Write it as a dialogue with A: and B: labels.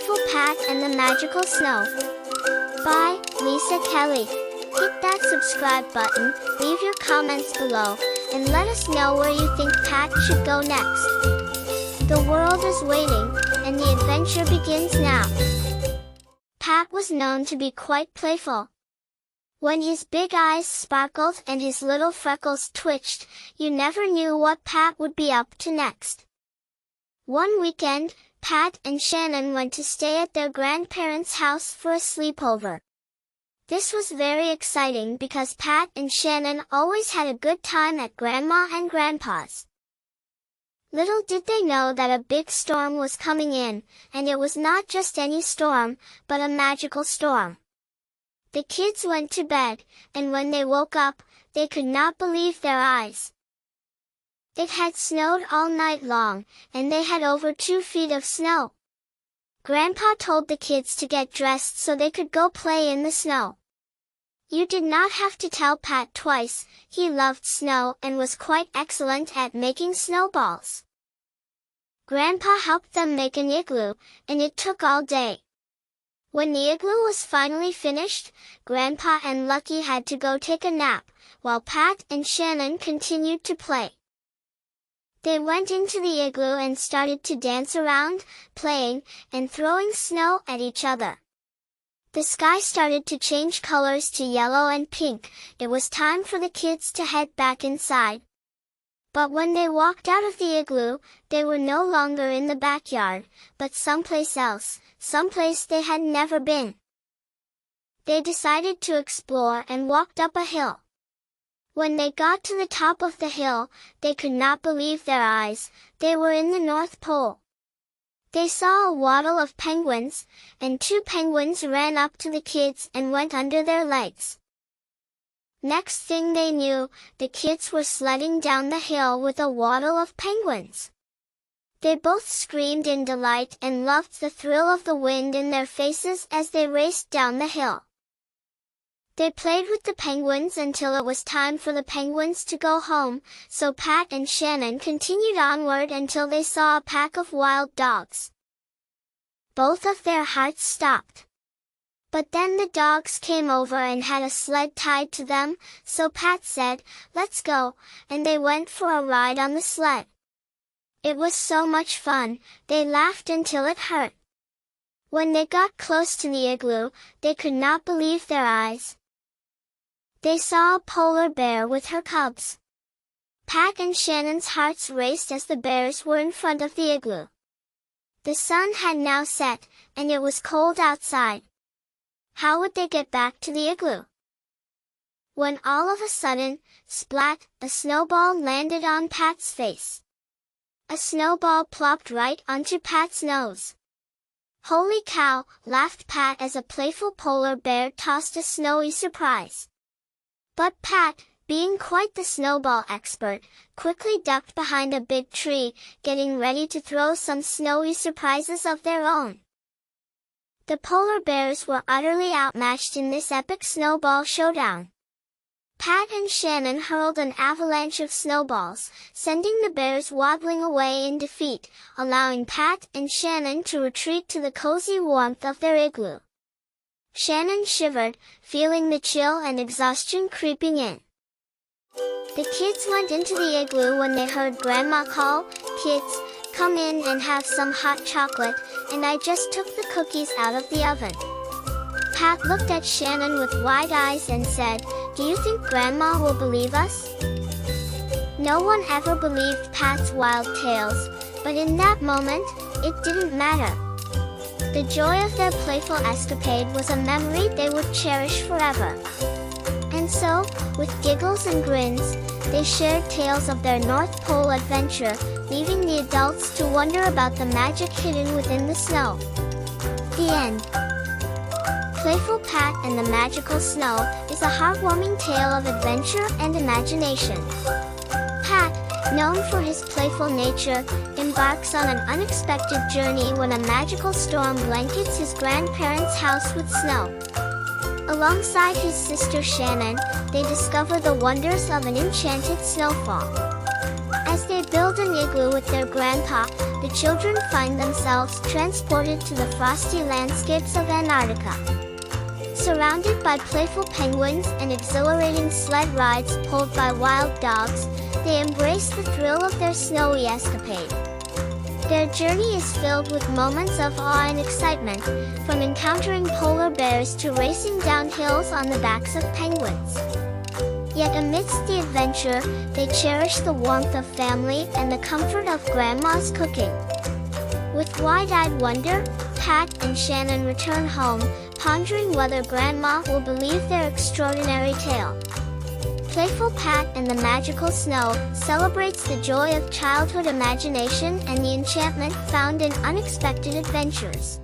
A: Playful Pat and the Magical Snow by Lisa Kelly. Hit that subscribe button, leave your comments below, and let us know where you think Pat should go next. The world is waiting, and the adventure begins now. Pat was known to be quite playful. When his big eyes sparkled and his little freckles twitched, you never knew what Pat would be up to next. One weekend, Pat and Shannon went to stay at their grandparents' house for a sleepover. This was very exciting because Pat and Shannon always had a good time at Grandma and Grandpa's. Little did they know that a big storm was coming in, and it was not just any storm, but a magical storm. The kids went to bed, and when they woke up, they could not believe their eyes. It had snowed all night long, and they had over 2 feet of snow. Grandpa told the kids to get dressed so they could go play in the snow. You did not have to tell Pat twice, he loved snow and was quite excellent at making snowballs. Grandpa helped them make an igloo, and it took all day. When the igloo was finally finished, Grandpa and Lucky had to go take a nap, while Pat and Shannon continued to play. They went into the igloo and started to dance around, playing, and throwing snow at each other. The sky started to change colors to yellow and pink. It was time for the kids to head back inside. But when they walked out of the igloo, they were no longer in the backyard, but someplace else, someplace they had never been. They decided to explore and walked up a hill. When they got to the top of the hill, they could not believe their eyes. They were in the North Pole. They saw a waddle of penguins, and 2 penguins ran up to the kids and went under their legs. Next thing they knew, the kids were sledding down the hill with a waddle of penguins. They both screamed in delight and loved the thrill of the wind in their faces as they raced down the hill. They played with the penguins until it was time for the penguins to go home, so Pat and Shannon continued onward until they saw a pack of wild dogs. Both of their hearts stopped. But then the dogs came over and had a sled tied to them, so Pat said, "Let's go," and they went for a ride on the sled. It was so much fun, they laughed until it hurt. When they got close to the igloo, they could not believe their eyes. They saw a polar bear with her cubs. Pat and Shannon's hearts raced as the bears were in front of the igloo. The sun had now set, and it was cold outside. How would they get back to the igloo? When all of a sudden, splat, a snowball landed on Pat's face. A snowball plopped right onto Pat's nose. "Holy cow," laughed Pat as a playful polar bear tossed a snowy surprise. But Pat, being quite the snowball expert, quickly ducked behind a big tree, getting ready to throw some snowy surprises of their own. The polar bears were utterly outmatched in this epic snowball showdown. Pat and Shannon hurled an avalanche of snowballs, sending the bears waddling away in defeat, allowing Pat and Shannon to retreat to the cozy warmth of their igloo. Shannon shivered, feeling the chill and exhaustion creeping in. The kids went into the igloo when they heard Grandma call, "Kids, come in and have some hot chocolate, and I just took the cookies out of the oven." Pat looked at Shannon with wide eyes and said, "Do you think Grandma will believe us?" No one ever believed Pat's wild tales, but in that moment, it didn't matter. The joy of their playful escapade was a memory they would cherish forever. And so, with giggles and grins, they shared tales of their North Pole adventure, leaving the adults to wonder about the magic hidden within the snow. The end. Playful Pat and the Magical Snow is a heartwarming tale of adventure and imagination. Pat, known for his playful nature, embarks on an unexpected journey when a magical storm blankets his grandparents' house with snow. Alongside his sister Shannon, they discover the wonders of an enchanted snowfall. As they build an igloo with their grandpa, the children find themselves transported to the frosty landscapes of Antarctica. Surrounded by playful penguins and exhilarating sled rides pulled by wild dogs, they embrace the thrill of their snowy escapade. Their journey is filled with moments of awe and excitement, from encountering polar bears to racing down hills on the backs of penguins. Yet amidst the adventure, they cherish the warmth of family and the comfort of Grandma's cooking. With wide-eyed wonder, Pat and Shannon return home, pondering whether Grandma will believe their extraordinary tale. Playful Pat and the Magical Snow celebrates the joy of childhood imagination and the enchantment found in unexpected adventures.